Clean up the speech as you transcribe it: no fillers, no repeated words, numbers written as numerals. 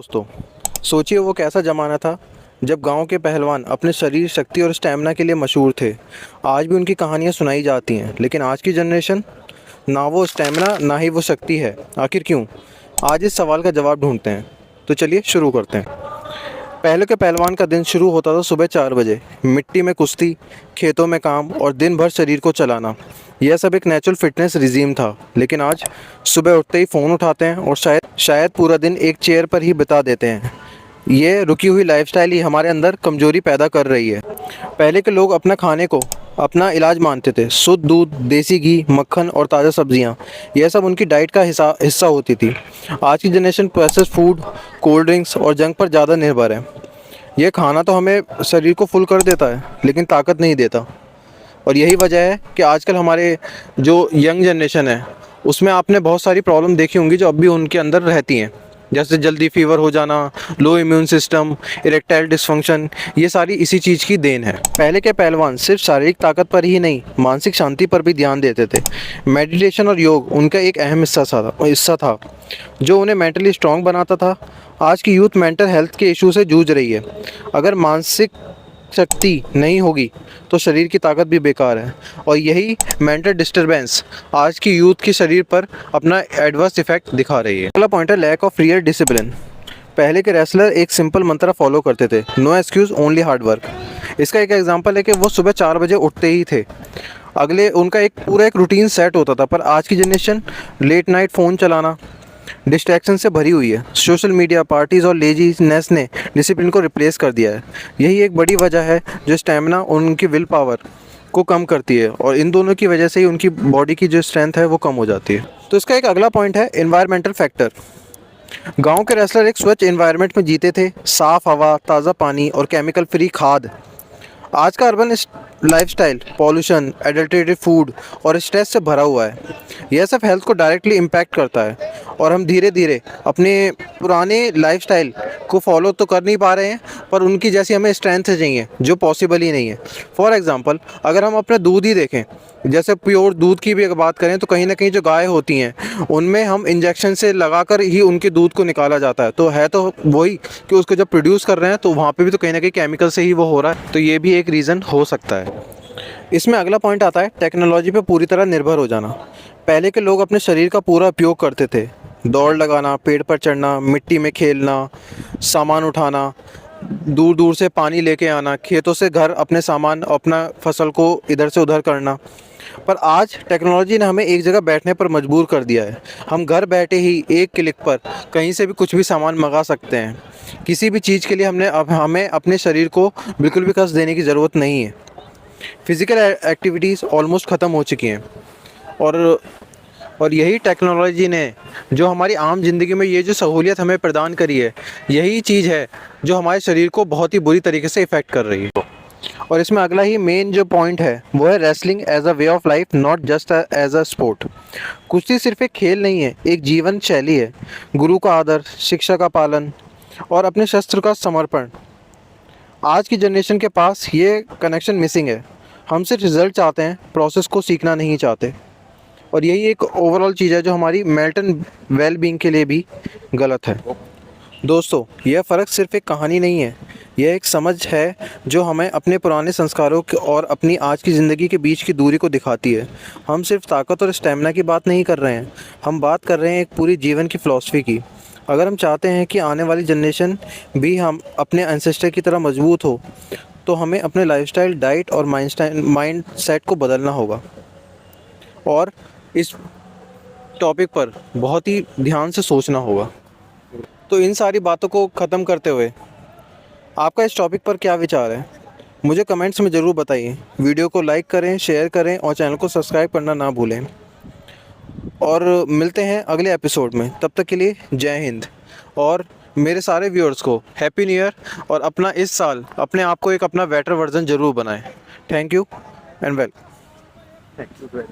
दोस्तों, सोचिए वो कैसा ज़माना था जब गांव के पहलवान अपने शरीर शक्ति और स्टैमिना के लिए मशहूर थे। आज भी उनकी कहानियां सुनाई जाती हैं, लेकिन आज की जनरेशन ना वो स्टैमिना ना ही वो शक्ति है। आखिर क्यों? आज इस सवाल का जवाब ढूंढते हैं। तो चलिए शुरू करते हैं। पहले के पहलवान का दिन शुरू होता था सुबह 4 बजे। मिट्टी में कुश्ती, खेतों में काम और दिन भर शरीर को चलाना, यह सब एक नेचुरल फिटनेस रिजीम था। लेकिन आज सुबह उठते ही फ़ोन उठाते हैं और शायद पूरा दिन एक चेयर पर ही बिता देते हैं। ये रुकी हुई लाइफस्टाइल ही हमारे अंदर कमजोरी पैदा कर रही है। पहले के लोग अपना खाने को अपना इलाज मानते थे। शुद्ध दूध, देसी घी, मक्खन और ताज़ा सब्जियां, यह सब उनकी डाइट का हिस्सा होती थी। आज की generation processed food, cold drinks और जंक पर ज़्यादा निर्भर है। यह खाना तो हमें शरीर को फुल कर देता है, लेकिन ताकत नहीं देता। और यही वजह है कि आजकल हमारे जो यंग जनरेशन है, उसमें आपने बहुत सारी प्रॉब्लम देखी होंगी जो अब भी उनके अंदर रहती हैं, जैसे जल्दी फीवर हो जाना, लो इम्यून सिस्टम, इरेक्टाइल डिस्फंक्शन। ये सारी इसी चीज़ की देन है। पहले के पहलवान सिर्फ शारीरिक ताकत पर ही नहीं, मानसिक शांति पर भी ध्यान देते थे। मेडिटेशन और योग उनका एक अहम हिस्सा था जो उन्हें मेंटली स्ट्रांग बनाता था। आज की यूथ मेंटल हेल्थ के इशू से जूझ रही है। अगर मानसिक शक्ति नहीं होगी तो शरीर की ताकत भी बेकार है, और यही मेंटल डिस्टरबेंस आज की यूथ के शरीर पर अपना एडवर्स इफेक्ट दिखा रही है। अगला पॉइंट है लैक ऑफ रियल डिसिप्लिन। पहले के रेसलर एक सिंपल मंत्र फॉलो करते थे, no excuse only hard work. इसका एक एग्जांपल है कि वो सुबह 4 बजे उठते ही थे। अगले उनका एक रूटीन सेट होता था। पर आज की जनरेशन लेट नाइट फ़ोन चलाना, डिस्ट्रैक्शन से भरी हुई है। सोशल मीडिया, पार्टीज़ और लेजीनेस ने डिसिप्लिन को रिप्लेस कर दिया है। यही एक बड़ी वजह है जो स्टैमिना और उनकी विल पावर को कम करती है, और इन दोनों की वजह से ही उनकी बॉडी की जो स्ट्रेंथ है वो कम हो जाती है। तो इसका एक अगला पॉइंट है एनवायरमेंटल फैक्टर। गांव के रेसलर एक स्वच्छ एनवायरनमेंट में जीते थे, साफ़ हवा, ताज़ा पानी और केमिकल फ्री खाद। आज का urban lifestyle pollution, adulterated food और स्ट्रेस से भरा हुआ है। यह सब हेल्थ को डायरेक्टली इम्पैक्ट करता है, और हम धीरे धीरे अपने पुराने लाइफस्टाइल को फॉलो तो कर नहीं पा रहे हैं, पर उनकी जैसी हमें स्ट्रेंथ चाहिए जो पॉसिबल ही नहीं है। फॉर एग्ज़ाम्पल, अगर हम अपना दूध ही देखें, जैसे प्योर दूध की भी अगर बात करें, तो कहीं ना कहीं जो गाय होती हैं उनमें हम इंजेक्शन से लगाकर ही उनके दूध को निकाला जाता है। तो है तो वही कि उसको जब प्रोड्यूस कर रहे हैं तो वहाँ पे भी तो कहीं ना कहीं केमिकल से ही वो हो रहा है। तो ये भी एक रीज़न हो सकता है। इसमें अगला पॉइंट आता है टेक्नोलॉजी पे पूरी तरह निर्भर हो जाना। पहले के लोग अपने शरीर का पूरा उपयोग करते थे। दौड़ लगाना, पेड़ पर चढ़ना, मिट्टी में खेलना, सामान उठाना, दूर दूर से पानी लेके आना, खेतों से घर अपने सामान, अपना फसल को इधर से उधर करना। पर आज टेक्नोलॉजी ने हमें एक जगह बैठने पर मजबूर कर दिया है। हम घर बैठे ही एक क्लिक पर कहीं से भी कुछ भी सामान मंगा सकते हैं। किसी भी चीज़ के लिए हमें अपने शरीर को बिल्कुल भी कष्ट देने की ज़रूरत नहीं है। फिज़िकल एक्टिविटीज़ ऑलमोस्ट ख़त्म हो चुकी हैं, और यही टेक्नोलॉजी ने जो हमारी आम ज़िंदगी में ये जो सहूलियत हमें प्रदान करी है, यही चीज़ है जो हमारे शरीर को बहुत ही बुरी तरीके से इफ़ेक्ट कर रही है। और इसमें अगला ही मेन जो पॉइंट है वो है wrestling as a way of life, not just as a sport. कुश्ती सिर्फ एक खेल नहीं है, एक जीवन शैली है। गुरु का आदर, शिक्षा का पालन और अपने शस्त्र का समर्पण। आज की जनरेशन के पास ये कनेक्शन मिसिंग है। हम सिर्फ रिजल्ट चाहते हैं, प्रोसेस को सीखना नहीं चाहते। और यही एक ओवरऑल चीज़ है जो हमारी मेंटल वेल बीइंग के लिए भी गलत है। दोस्तों, यह फ़र्क सिर्फ एक कहानी नहीं है, यह एक समझ है जो हमें अपने पुराने संस्कारों और अपनी आज की ज़िंदगी के बीच की दूरी को दिखाती है। हम सिर्फ ताकत और स्टेमिना की बात नहीं कर रहे हैं, हम बात कर रहे हैं एक पूरी जीवन की फ़िलॉसफी की। अगर हम चाहते हैं कि आने वाली जनरेशन भी हम अपने एंसेस्टर की तरह मजबूत हो, तो हमें अपने लाइफस्टाइल, डाइट और माइंड सेट को बदलना होगा, और इस टॉपिक पर बहुत ही ध्यान से सोचना होगा। तो इन सारी बातों को ख़त्म करते हुए आपका इस टॉपिक पर क्या विचार है, मुझे कमेंट्स में ज़रूर बताइए। वीडियो को लाइक करें, शेयर करें और चैनल को सब्सक्राइब करना ना भूलें। और मिलते हैं अगले एपिसोड में। तब तक के लिए जय हिंद, और मेरे सारे व्यूअर्स को हैप्पी न्यू ईयर, और अपना इस साल अपने आप को एक अपना बेटर वर्जन ज़रूर बनाएं। Thank you and well. Thank you.